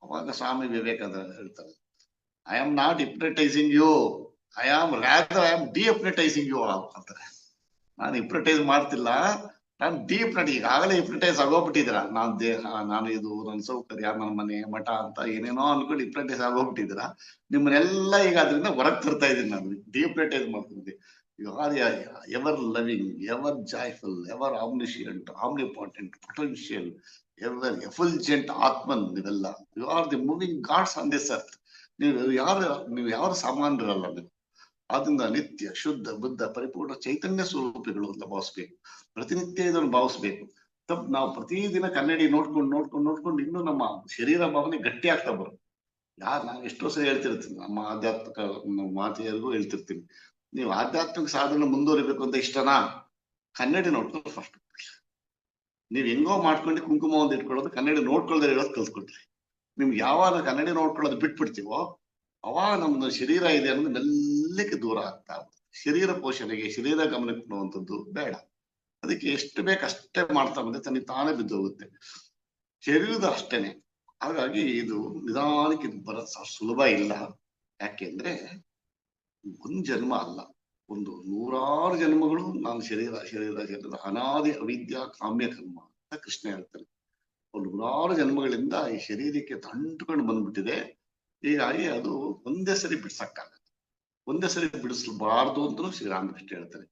ಅವಾಗ ಸ್ವಾಮಿ ವಿವೇಕಾನಂದ ಹೇಳ್ತಾರೆ, I am not hypnotising you, I am dehypnotising you ಅಂತಾರೆ. ನಾನು ಹಿಪ್ನಟೈಸ್ ಮಾಡ್ತಿಲ್ಲ, ನಾನು ಈಗಾಗಲೇ ಹಿಪ್ನಟೈಸ್ ಆಗೋಗ್ಬಿಟ್ಟಿದ್ದೀರಾ. ನಾನ್ ದೇಹ, ನಾನು ಇದು, ನನ್ನ ಸೌಕರ್ಯ, ನನ್ನ ಮನೆ ಮಠ ಅಂತ ಏನೇನೋ ಅನ್ಕೊಂಡು ಹಿಪ್ನಟೈಸ್ ಆಗೋಗ್ಬಿಟ್ಟಿದ್ದೀರಾ. ನಿಮ್ಮನ್ನೆಲ್ಲ ಈಗ ಅದರಿಂದ ಹೊರಗೆ ತರ್ತಾ ಇದ್ದೀನಿ, ನಾನು ಡಿಹಿಪ್ನಟೈಸ್ ಮಾಡ್ತಿದ್ದೆ. You are ever loving, ever joyful, ever omniscient, omnipotent, potential, ever effulgent atman. ನೀವೆಲ್ಲ you are the moving gods on this earth. ನೀವು ಯಾರು ಸಾಮಾನ್ಯರಲ್ಲ. ನೀವು ಆದ್ರಿಂದ ನಿತ್ಯ ಶುದ್ಧ ಬುದ್ಧ ಪರಿಪೂರ್ಣ ಚೈತನ್ಯ ಸ್ವರೂಪಿಗಳು ಅಂತ ಭಾವಿಸ್ಬೇಕು. ಪ್ರತಿನಿತ್ಯ ಇದನ್ನು ಭಾವಿಸ್ಬೇಕು. ನಾವು ಪ್ರತಿದಿನ ಕನ್ನಡಿ ನೋಡ್ಕೊಂಡು ಇನ್ನೂ ನಮ್ಮ ಶರೀರ ಭಾವನೆ ಗಟ್ಟಿ ಆಗ್ತಾ ಬರುತ್ತೆ. ನಾನು ಎಷ್ಟೋ ಸರಿ ಹೇಳ್ತಿರ್ತೀನಿ, ನಮ್ಮ ಆಧ್ಯಾತ್ಮಿಕ ಮಾತೆಯರಿಗೂ ಹೇಳ್ತಿರ್ತೀನಿ, ನೀವು ಆಧ್ಯಾತ್ಮಿಕ ಸಾಧನೆ ಮುಂದುವರಿಬೇಕು ಅಂತ ಇಷ್ಟನಾ, ಕನ್ನಡಿ ನೋಡ್ಕೊಂಡು ಫಸ್ಟ್. ನೀವ್ ಹೆಂಗೋ ಮಾಡ್ಕೊಂಡು ಕುಂಕುಮ ಒಂದು ಇಟ್ಕೊಳ್ಳೋದು, ಕನ್ನಡಿ ನೋಡ್ಕೊಳ್ದೆ ಇರೋದು ಕಲ್ತ್ಕೊಳ್ರಿ. ನಿಮ್ಗೆ ಯಾವಾಗ ಕನ್ನಡಿ ನೋಡ್ಕೊಳ್ಳೋದು ಬಿಟ್ಬಿಡ್ತೀವೋ ಅವಾಗ ನಮ್ದು ಶರೀರ ಇದೆ ಅನ್ನೋದು ಮೆಲ್ಲಕ್ಕೆ ದೂರ ಆಗ್ತಾ. ಶರೀರ ಪೋಷಣೆಗೆ, ಶರೀರ ಗಮನ ಕೊಡುವಂಥದ್ದು ಬೇಡ. ಅದಕ್ಕೆ ಎಷ್ಟು ಬೇಕಷ್ಟೇ ಮಾಡ್ತಾ ಬಂದ್ರೆ ತಾನೇ ಬಿದ್ದೋಗುತ್ತೆ. ಶರೀರದ ಅಷ್ಟೇನೆ. ಹಾಗಾಗಿ ಇದು ನಿಧಾನಕ್ಕೆ ಸುಲಭ ಇಲ್ಲ. ಯಾಕೆಂದ್ರೆ ಒಂದ್ ಜನ್ಮ ಅಲ್ಲ, ಒಂದು 100 ಜನ್ಮಗಳು ನಾನು ಶರೀರ ಅನಾದಿ ಅವಿದ್ಯಾ ಕಾಮ್ಯ ಕರ್ಮ ಅಂತ ಕೃಷ್ಣ ಹೇಳ್ತಾರೆ. ಒಂದು 100 ಜನ್ಮಗಳಿಂದ ಈ ಶರೀರಕ್ಕೆ ತಂಟ್ಕೊಂಡು ಬಂದ್ಬಿಟ್ಟಿದೆ. ಹೀಗಾಗಿ ಅದು ಒಂದೇ ಸರಿ ಬಿಡ್ಸಕ್ಕಾಗತ್ತೆ. ಒಂದೇ ಸರಿ ಬಿಡಿಸಬಾರ್ದು ಅಂತಲೂ ಶ್ರೀರಾಮಕೃಷ್ಣ ಹೇಳ್ತಾರೆ.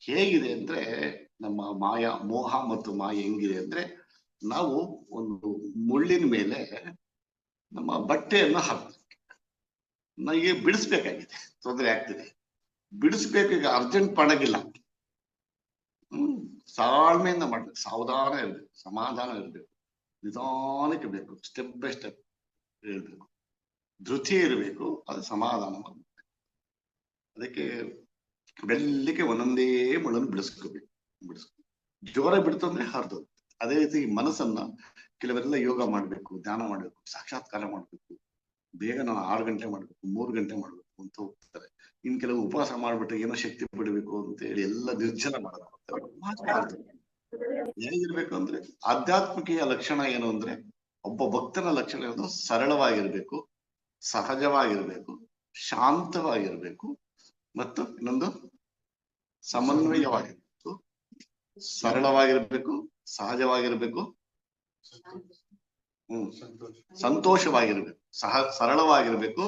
ಹೇಗಿದೆ ಅಂದ್ರೆ ನಮ್ಮ ಮೋಹ ಮತ್ತು ಮಾಯ ಹೆಂಗಿದೆ ಅಂದ್ರೆ, ನಾವು ಒಂದು ಮುಳ್ಳಿನ ಮೇಲೆ ನಮ್ಮ ಬಟ್ಟೆಯನ್ನು ಹಾಕ್ಬೇಕು, ನನಗೆ ಬಿಡಿಸ್ಬೇಕಾಗಿದೆ, ತೊಂದರೆ ಆಗ್ತಿದೆ, ಬಿಡಿಸ್ಬೇಕು. ಈಗ ಅರ್ಜೆಂಟ್ ಮಾಡಂಗಿಲ್ಲ, ತಾಳ್ಮೆಯಿಂದ ಮಾಡ್ಬೇಕು, ಸಾವಧಾನ ಇರ್ಬೇಕು, ಸಮಾಧಾನ ಇರ್ಬೇಕು, ನಿಧಾನಕ್ಕೆ ಬೇಕು, ಸ್ಟೆಪ್ ಬೈ ಸ್ಟೆಪ್ ಹೇಳ್ಬೇಕು, ಧೃತಿ ಇರಬೇಕು, ಅದು ಸಮಾಧಾನ ಮಾಡ್ಬೇಕು. ಅದಕ್ಕೆ ಬೆಲ್ಲಿಗೆ ಒಂದೊಂದೇ ಮುಳ್ಳನ್ನು ಬಿಡಿಸ್ಕೋಬೇಕು. ಜೋರ ಬಿಡ್ತು ಅಂದ್ರೆ ಹರಿದು. ಅದೇ ರೀತಿ ಮನಸ್ಸನ್ನ ಕೆಲವರೆಲ್ಲ ಯೋಗ ಮಾಡ್ಬೇಕು, ಧ್ಯಾನ ಮಾಡ್ಬೇಕು, ಸಾಕ್ಷಾತ್ಕಾರ ಮಾಡ್ಬೇಕು, ಬೇಗ ನಾವು 6 ಗಂಟೆ ಮಾಡ್ಬೇಕು, 3 ಗಂಟೆ ಮಾಡ್ಬೇಕು ಅಂತ ಹೋಗ್ತಾರೆ. ಇನ್ ಕೆಲವು ಉಪವಾಸ ಮಾಡ್ಬಿಟ್ಟು ಏನೋ ಶಕ್ತಿ ಪಡಿಬೇಕು ಅಂತ ಹೇಳಿ ಎಲ್ಲ ನಿರ್ಜನ ಮಾಡಬೇಕು. ಹೇಗಿರ್ಬೇಕು ಅಂದ್ರೆ, ಆಧ್ಯಾತ್ಮಿಕೆಯ ಲಕ್ಷಣ ಏನು ಅಂದ್ರೆ, ಒಬ್ಬ ಭಕ್ತನ ಲಕ್ಷಣ ಏನು, ಸರಳವಾಗಿರ್ಬೇಕು, ಸಹಜವಾಗಿರ್ಬೇಕು, ಶಾಂತವಾಗಿರ್ಬೇಕು, ಮತ್ತು ಇನ್ನೊಂದು ಸಮನ್ವಯವಾಗಿರ್ಬೇಕು. ಸರಳವಾಗಿರ್ಬೇಕು, ಸಹಜವಾಗಿರ್ಬೇಕು, ಸಂತೋಷವಾಗಿರ್ಬೇಕು, ಸರಳವಾಗಿರ್ಬೇಕು,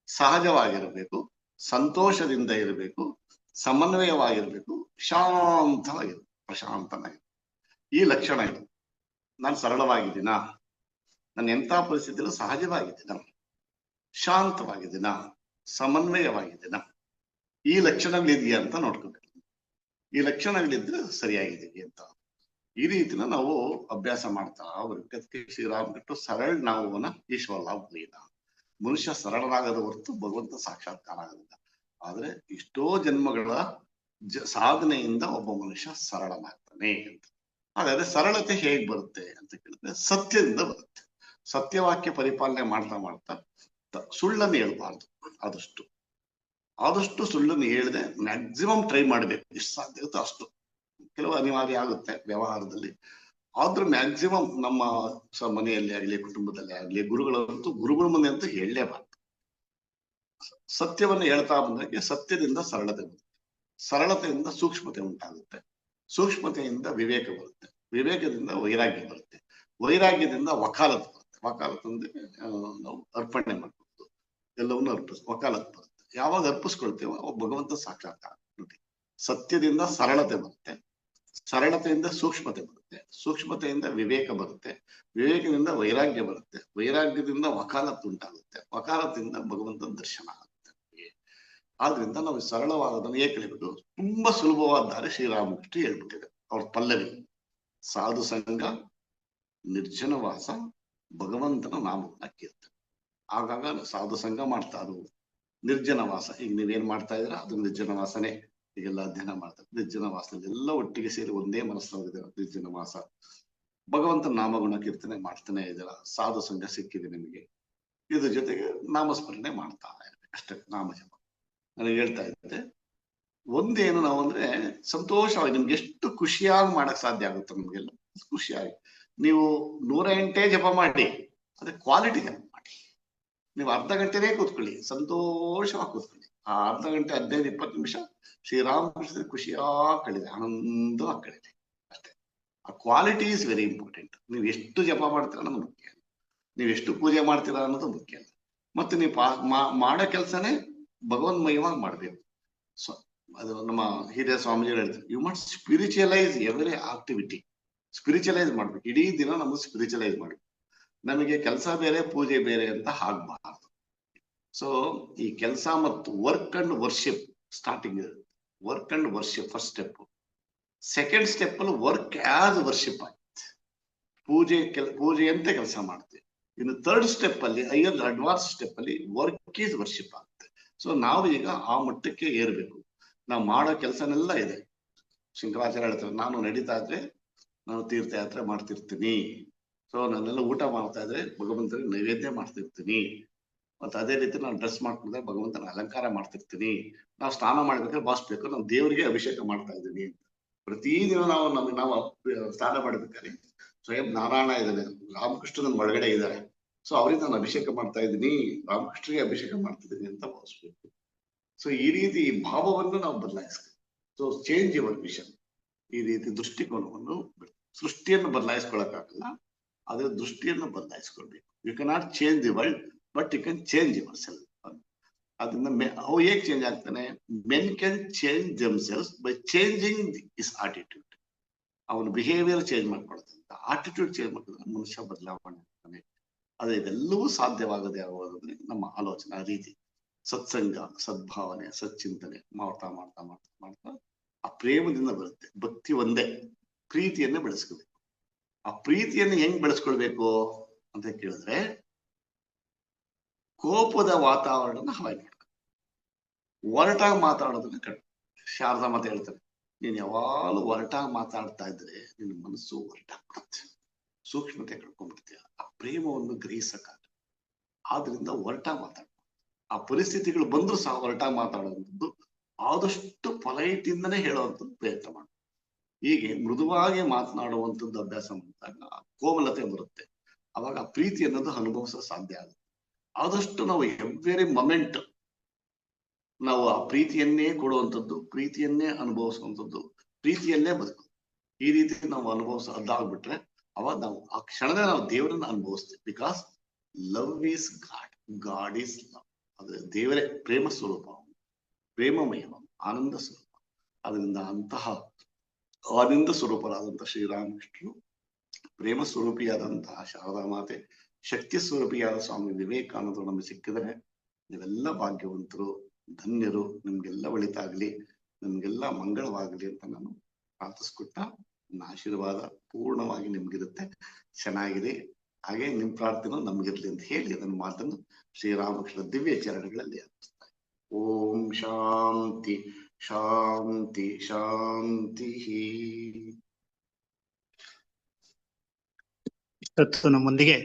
ಸಹಜವಾಗಿರ್ಬೇಕು, ಸಂತೋಷದಿಂದ ಇರಬೇಕು, ಸಮನ್ವಯವಾಗಿರ್ಬೇಕು, ಶಾಂತವಾಗಿರ್ಬೇಕು, ಪ್ರಶಾಂತನಾಗಿರ್ಬೇಕು. ಈ ಲಕ್ಷಣ ಇದೆ. ನಾನು ಸರಳವಾಗಿದ್ದೀನ, ನಾನು ಎಂಥ ಪರಿಸ್ಥಿತಿಯಲ್ಲೂ ಸಹಜವಾಗಿದ್ದೀನ, ಶಾಂತವಾಗಿದ್ದೀನ, ಸಮನ್ವಯವಾಗಿದ್ದೀನ, ಈ ಲಕ್ಷಣಗಳಿದೆಯಾ ಅಂತ ನೋಡ್ಕೋಬೇಕು. ಈ ಲಕ್ಷಣಗಳಿದ್ರೆ ಸರಿಯಾಗಿದ್ದೀವಿ ಅಂತ. ಈ ರೀತಿನ ನಾವು ಅಭ್ಯಾಸ ಮಾಡ್ತಾ ಅದಕ್ಕೆ ಶ್ರೀರಾಮಕೃಷ್ಣ ಸರಳ ನಾವನ ಈಶ್ವರ ಲಾಭ. ಮನುಷ್ಯ ಸರಳನಾಗದ ಹೊರತು ಭಗವಂತ ಸಾಕ್ಷಾತ್ಕಾರ ಆಗೋದಿಲ್ಲ. ಆದ್ರೆ ಎಷ್ಟೋ ಜನ್ಮಗಳ ಸಾಧನೆಯಿಂದ ಒಬ್ಬ ಮನುಷ್ಯ ಸರಳನಾಗ್ತಾನೆ ಅಂತ. ಹಾಗಾದ್ರೆ ಸರಳತೆ ಹೇಗ್ ಬರುತ್ತೆ ಅಂತ ಕೇಳಿದ್ರೆ ಸತ್ಯದಿಂದ ಬರುತ್ತೆ. ಸತ್ಯವಾಕ್ಯ ಪರಿಪಾಲನೆ ಮಾಡ್ತಾ ಮಾಡ್ತಾ ಸುಳ್ಳನ್ನು ಹೇಳ್ಬಾರ್ದು. ಆದಷ್ಟು ಸುಳ್ಳನ್ನು ಹೇಳದೆ ಮ್ಯಾಕ್ಸಿಮಮ್ ಟ್ರೈ ಮಾಡ್ಬೇಕು. ಎಷ್ಟು ಸಾಧ್ಯ ಆಗುತ್ತೋ ಅಷ್ಟು. ಕೆಲವು ಅನಿವಾರ್ಯ ಆಗುತ್ತೆ ವ್ಯವಹಾರದಲ್ಲಿ, ಆದ್ರೂ ಮ್ಯಾಕ್ಸಿಮಮ್ ನಮ್ಮ ಮನೆಯಲ್ಲಿ ಆಗ್ಲಿ, ಕುಟುಂಬದಲ್ಲಿ ಆಗ್ಲಿ, ಗುರುಗಳಂತೂ ಗುರುಗಳ ಮುಂದೆ ಅಂತೂ ಹೇಳಲೇಬಾರ್ದು. ಸತ್ಯವನ್ನು ಹೇಳ್ತಾ ಬಂದಾಗ ಸತ್ಯದಿಂದ ಸರಳತೆ ಬರುತ್ತೆ, ಸರಳತೆಯಿಂದ ಸೂಕ್ಷ್ಮತೆ ಉಂಟಾಗುತ್ತೆ, ಸೂಕ್ಷ್ಮತೆಯಿಂದ ವಿವೇಕ ಬರುತ್ತೆ, ವಿವೇಕದಿಂದ ವೈರಾಗ್ಯ ಬರುತ್ತೆ, ವೈರಾಗ್ಯದಿಂದ ವಕಾಲತ್ ಬರುತ್ತೆ. ವಕಾಲತ್ ಅಂದ್ರೆ ನಾವು ಅರ್ಪಣೆ ಮಾಡ್ಬೋದು, ಎಲ್ಲವನ್ನೂ ವಕಾಲತ್ ಬರುತ್ತೆ. ಯಾವಾಗ ಅರ್ಪಿಸ್ಕೊಳ್ತೇವೋ ಅವಾಗ ಭಗವಂತ ಸಾಕ್ಷಾತ್ಕಾರ. ನೋಡಿ, ಸತ್ಯದಿಂದ ಸರಳತೆ ಬರುತ್ತೆ, ಸರಳತೆಯಿಂದ ಸೂಕ್ಷ್ಮತೆ ಬರುತ್ತೆ, ಸೂಕ್ಷ್ಮತೆಯಿಂದ ವಿವೇಕ ಬರುತ್ತೆ, ವಿವೇಕದಿಂದ ವೈರಾಗ್ಯ ಬರುತ್ತೆ, ವೈರಾಗ್ಯದಿಂದ ವಕಾಲತ್ ಉಂಟಾಗುತ್ತೆ, ವಕಾಲದಿಂದ ಭಗವಂತನ ದರ್ಶನ ಆಗುತ್ತೆ. ಆದ್ರಿಂದ ನಾವು ಸರಳವಾದದನ್ನು ಏಕೆ ಕಲಿಬೇಕು? ತುಂಬಾ ಸುಲಭವಾದ ದಾರಿ ಶ್ರೀರಾಮಕೃಷ್ಣ ಹೇಳ್ಬಿಟ್ಟಿದೆ. ಅವ್ರ ಪಲ್ಲವಿ ಸಾಧು ಸಂಘ, ನಿರ್ಜನವಾಸ, ಭಗವಂತನ ನಾಮವನ್ನ ಕೀರ್ತನೆ. ಆಗಾಗ ಸಾಧು ಸಂಘ ಮಾಡ್ತಾ ಇದ್ರು, ನಿರ್ಜನವಾಸ ಈಗ ನೀವೇನ್ ಮಾಡ್ತಾ ಇದ್ರ ಅದು ನಿರ್ಜನವಾಸನೆ. ಈಗೆಲ್ಲ ಅಧ್ಯಯನ ಮಾಡ್ತಾರೆ ನಿರ್ಜನವಾಸದಲ್ಲಿ ಎಲ್ಲ ಒಟ್ಟಿಗೆ ಸೇರಿ ಒಂದೇ ಮನಸ್ಸಾಗಿದ್ದೀರ ನಿರ್ಜನವಾಸ. ಭಗವಂತನ ನಾಮಗುಣ ಕೀರ್ತನೆ ಮಾಡ್ತಾನೆ ಇದ್ದೀರ, ಸಾಧು ಸಂಘ ಸಿಕ್ಕಿದೆ ನಿಮಗೆ. ಇದ್ರ ಜೊತೆಗೆ ನಾಮಸ್ಮರಣೆ ಮಾಡ್ತಾ ಇರ್ಬೇಕು ಅಷ್ಟೇ, ನಾಮಜಪ. ನನಗೆ ಹೇಳ್ತಾ ಇದ್ದೆ ಒಂದೇನು ನಾವು ಅಂದ್ರೆ ಸಂತೋಷವಾಗಿ ನಿಮ್ಗೆ ಎಷ್ಟು ಖುಷಿಯಾಗಿ ಮಾಡಕ್ ಸಾಧ್ಯ ಆಗುತ್ತೆ. ನಮ್ಗೆಲ್ಲ ಖುಷಿಯಾಗಿ ನೀವು 108 ಜಪ ಮಾಡಿ, ಅದೇ ಕ್ವಾಲಿಟಿ ಜಪ ಮಾಡಿ. ನೀವು ಅರ್ಧ ಗಂಟೆನೇ ಕೂತ್ಕೊಳ್ಳಿ, ಸಂತೋಷವಾಗಿ ಕೂತ್ಕೊಳ್ಳಿ. ಆ ಅರ್ಧ ಗಂಟೆ 15-20 ನಿಮಿಷ ಶ್ರೀರಾಮಕೃಷ್ಣ ಖುಷಿಯಾಗಿ ಕಳಿದೆ, ಆನಂದವಾಗಿ ಕಳಿದೆ ಅಷ್ಟೇ. ಆ ಕ್ವಾಲಿಟಿ ಈಸ್ ವೆರಿ ಇಂಪಾರ್ಟೆಂಟ್. ನೀವು ಎಷ್ಟು ಜಪ ಮಾಡ್ತೀರ ಅನ್ನೋದು ಮುಖ್ಯ, ನೀವು ಎಷ್ಟು ಪೂಜೆ ಮಾಡ್ತೀರಾ ಅನ್ನೋದು ಮುಖ್ಯ ಅಲ್ಲ. ಮತ್ತೆ ನೀವು ಮಾಡೋ ಕೆಲಸನೇ ಭಗವನ್ಮಯವಾಗಿ ಮಾಡ್ಬೇಕು. ಸೊ ಅದು ನಮ್ಮ ಹಿರಿಯ ಸ್ವಾಮೀಜಿಗಳು ಹೇಳ್ತಾರೆ, you must spiritualise every activity. Spiritualise ಮಾಡ್ಬೇಕು, ಇಡೀ ದಿನ ನಮ್ಗೆ ಸ್ಪಿರಿಚುವಲೈಸ್ ಮಾಡ್ಬೇಕು. ನಮಗೆ ಕೆಲಸ ಬೇರೆ ಪೂಜೆ ಬೇರೆ ಅಂತ ಆಗ್ಬಾರ್ದು. ಸೊ ಈ ಕೆಲಸ ಮತ್ತು ವರ್ಕ್ ಅಂಡ್ ವರ್ಷಿಪ್ ಸ್ಟಾರ್ಟಿಂಗ್ ಇರುತ್ತೆ. Work and worship first step. Second step ಅಲ್ಲಿ ವರ್ಕ್ ಆಸ್ ವರ್ಷಿಪ್ ಆಗುತ್ತೆ, ಪೂಜೆಯಂತೆ ಕೆಲಸ ಮಾಡ್ತೀವಿ. ಇನ್ನು ಥರ್ಡ್ ಸ್ಟೆಪ್ ಅಲ್ಲಿ ಹೈಯರ್ ಅಡ್ವಾನ್ಸ್ ಸ್ಟೆಪ್ ಅಲ್ಲಿ ವರ್ಕ್ ಈಸ್ ವರ್ಷಿಪ್ ಆಗುತ್ತೆ. ಸೊ ನಾವು ಈಗ ಆ ಮಟ್ಟಕ್ಕೆ ಏರ್ಬೇಕು. ನಾವು ಮಾಡೋ ಕೆಲಸನೆಲ್ಲ ಇದೆ. ಶಂಕರಾಚಾರ್ಯ ಹೇಳ್ತಾರೆ, ನಾನು ನಡೀತಾ ಇದ್ರೆ ನಾನು ತೀರ್ಥಯಾತ್ರೆ ಮಾಡ್ತಿರ್ತೀನಿ. ಸೊ ನಾನೆಲ್ಲ ಊಟ ಮಾಡ್ತಾ ಇದ್ರೆ ಭಗವಂತನಿಗೆ ನೈವೇದ್ಯ ಮಾಡ್ತಿರ್ತೀನಿ. ಮತ್ತೆ ಅದೇ ರೀತಿ ನಾನು ಡ್ರೆಸ್ ಮಾಡ್ಕೊಂಡ್ರೆ ಭಗವಂತನ ಅಲಂಕಾರ ಮಾಡ್ತಿರ್ತೀನಿ. ನಾವು ಸ್ನಾನ ಮಾಡ್ಬೇಕಾದ್ರೆ ಬಾಸ್ಬೇಕು, ನಾವು ದೇವರಿಗೆ ಅಭಿಷೇಕ ಮಾಡ್ತಾ ಇದ್ದೀನಿ ಅಂತ. ಪ್ರತಿದಿನ ನಾವು ಸ್ನಾನ ಮಾಡ್ಬೇಕಾದ್ರೆ ಸ್ವಯಂ ನಾರಾಯಣ ಇದ್ದಾನೆ, ರಾಮಕೃಷ್ಣನ ಒಳಗಡೆ ಇದ್ದಾರೆ. ಸೊ ಅವ್ರಿಗೆ ನಾನು ಅಭಿಷೇಕ ಮಾಡ್ತಾ ಇದ್ದೀನಿ, ರಾಮಕೃಷ್ಣರಿಗೆ ಅಭಿಷೇಕ ಮಾಡ್ತಿದ್ದೀನಿ ಅಂತ ಭಾವಿಸ್ಬೇಕು. ಸೊ ಈ ರೀತಿ ಭಾವವನ್ನು ನಾವು ಬದಲಾಯಿಸ್ಬೇಕು. So change your vision. ಈ ರೀತಿ ದೃಷ್ಟಿಕೋನವನ್ನು, ಸೃಷ್ಟಿಯನ್ನು ಬದಲಾಯಿಸ್ಕೊಳಕ್ಕಾಗಲ್ಲ, ಆದ್ರೆ ದೃಷ್ಟಿಯನ್ನು ಬದಲಾಯಿಸ್ಕೊಳ್ಬೇಕು. You cannot change the world, but you can change yourself. ಅದರಿಂದ ಅವು ಹೇಗೆ ಚೇಂಜ್ ಆಗ್ತಾನೆ? Men can change themselves by changing his attitude. ಅವನ ಬಿಹೇವಿಯರ್ ಚೇಂಜ್ ಮಾಡ್ಕೊಳ್ತಾನೆ, ಆಟಿಟ್ಯೂಡ್ ಚೇಂಜ್ ಮಾಡ್ಕೊಂಡ್ರೆ ಮನುಷ್ಯ ಬದಲಾವಣೆ ಆಗ್ತಾನೆ. ಆದ್ರೆ ಇದೆಲ್ಲವೂ ಸಾಧ್ಯವಾಗದೆ ಆಗೋದ್ರೆ ನಮ್ಮ ಆಲೋಚನಾ ರೀತಿ, ಸತ್ಸಂಗ, ಸದ್ಭಾವನೆ, ಸಚ್ಚಿಂತನೆ ಮಾಡ್ತಾ ಮಾಡ್ತಾ ಮಾಡ್ತಾ ಮಾಡ್ತಾ ಆ ಪ್ರೇಮದಿಂದ ಬರುತ್ತೆ. ಭಕ್ತಿ ಒಂದೇ, ಪ್ರೀತಿಯನ್ನೇ ಬೆಳೆಸ್ಕೋಬೇಕು. ಆ ಪ್ರೀತಿಯನ್ನು ಹೆಂಗ್ ಬೆಳೆಸ್ಕೊಳ್ಬೇಕು ಅಂತ ಕೇಳಿದ್ರೆ, ಕೋಪದ ವಾತಾವರಣ ಅವಾಯ್ಡ್ ಮಾಡ್ಬೇಕು, ಒರಟಾಗಿ ಮಾತಾಡೋದನ್ನ ಕಡಿಮೆ. ಶಾರದಾ ಮಾತು ಹೇಳ್ತಾರೆ, ನೀನ್ ಯಾವಾಗಲೂ ಒರಟಾಗಿ ಮಾತಾಡ್ತಾ ಇದ್ರೆ ನಿನ್ನ ಮನಸ್ಸು ಒರಟಾಗ್ಬಿಡುತ್ತೆ, ಸೂಕ್ಷ್ಮತೆ ಕಳ್ಕೊಂಡ್ಬಿಡ್ತೀಯ, ಆ ಪ್ರೇಮವನ್ನು ಗ್ರಹಿಸಕ್ಕಾಗ. ಆದ್ರಿಂದ ಒರಟಾಗಿ ಮಾತಾಡ. ಆ ಪರಿಸ್ಥಿತಿಗಳು ಬಂದ್ರು ಸಹ ಹೊರಟಾಗಿ ಮಾತಾಡುವಂಥದ್ದು, ಆದಷ್ಟು ಪೊಲೈಟ್ ಇಂದನೇ ಹೇಳುವಂಥದ್ದು ಪ್ರಯತ್ನ ಮಾಡು. ಹೀಗೆ ಮೃದುವಾಗಿ ಮಾತನಾಡುವಂಥದ್ದು ಅಭ್ಯಾಸ ಮಾಡಿದಾಗ ಕೋಮಲತೆ ಬರುತ್ತೆ. ಅವಾಗ ಆ ಪ್ರೀತಿ ಅನ್ನೋದು ಅನುಭವಿಸೋ ಸಾಧ್ಯ ಆಗುತ್ತೆ. ಆದಷ್ಟು ನಾವು ಎವ್ರಿ ಮೊಮೆಂಟ್ ನಾವು ಆ ಪ್ರೀತಿಯನ್ನೇ ಕೊಡುವಂಥದ್ದು, ಪ್ರೀತಿಯನ್ನೇ ಅನುಭವಿಸುವಂಥದ್ದು, ಪ್ರೀತಿಯನ್ನೇ ಬದುಕು. ಈ ರೀತಿ ನಾವು ಅದಾಗ್ಬಿಟ್ರೆ ಅವಾಗ ನಾವು ಆ ಕ್ಷಣದಲ್ಲಿ ನಾವು ದೇವರನ್ನ ಅನುಭವಿಸ್ತೇವೆ. Because love is God, God is love. ಅದು ದೇವರೇ ಪ್ರೇಮ ಸ್ವರೂಪ, ಪ್ರೇಮಮಯ, ಆನಂದ ಸ್ವರೂಪ. ಅದರಿಂದ ಅಂತಹ ಆನಂದ ಸ್ವರೂಪರಾದಂತಹ ಶ್ರೀರಾಮಕೃಷ್ಣರು, ಪ್ರೇಮ ಸ್ವರೂಪಿಯಾದಂತಹ ಶಾರದಾ ಮಾತೆ, ಶಕ್ತಿ ಸ್ವರೂಪಿಯಾದ ಸ್ವಾಮಿ ವಿವೇಕಾನಂದರು ನಮಗೆ ಸಿಕ್ಕಿದರೆ ನೀವೆಲ್ಲ ಭಾಗ್ಯವಂತರು, ಧನ್ಯರು. ನಿಮ್ಗೆಲ್ಲ ಒಳಿತಾಗ್ಲಿ, ನಿಮ್ಗೆಲ್ಲ ಮಂಗಳವಾಗ್ಲಿ ಅಂತ ನಾನು ಪ್ರಾರ್ಥಿಸ್ಕೊಟ್ಟ ನನ್ನ ಆಶೀರ್ವಾದ ಪೂರ್ಣವಾಗಿ ನಿಮ್ಗಿರುತ್ತೆ. ಚೆನ್ನಾಗಿರಿ, ಹಾಗೆ ನಿಮ್ ಪ್ರಾರ್ಥನೆ ನಮ್ಗಿರ್ಲಿ ಅಂತ ಹೇಳಿ ನನ್ನ ಮಾತನ್ನು ಶ್ರೀರಾಮಕೃಷ್ಣ ದಿವ್ಯ ಚರಣಗಳಲ್ಲಿ ಅರ್ಪಿಸ್ತಾರೆ. ಓಂ ಶಾಂತಿ ಶಾಂತಿ ಶಾಂತಿ. ಇವತ್ತು ನಮ್ಮೊಂದಿಗೆ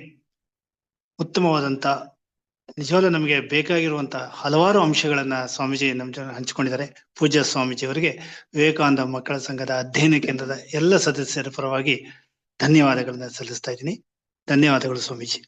ಉತ್ತಮವಾದಂತ, ನಿಜವಾಗ್ಲೂ ನಮಗೆ ಬೇಕಾಗಿರುವಂತಹ ಹಲವಾರು ಅಂಶಗಳನ್ನ ಸ್ವಾಮೀಜಿ ನಮ್ಮ ಜೊತೆ ಹಂಚಿಕೊಂಡಿದ್ದಾರೆ. ಪೂಜ್ಯ ಸ್ವಾಮೀಜಿ ಅವರಿಗೆ ವಿವೇಕಾನಂದ ಮಕ್ಕಳ ಸಂಘದ ಅಧ್ಯಯನ ಕೇಂದ್ರದ ಎಲ್ಲ ಸದಸ್ಯರ ಪರವಾಗಿ ಧನ್ಯವಾದಗಳನ್ನ ಸಲ್ಲಿಸ್ತಾ ಇದ್ದೀನಿ. ಧನ್ಯವಾದಗಳು ಸ್ವಾಮೀಜಿ.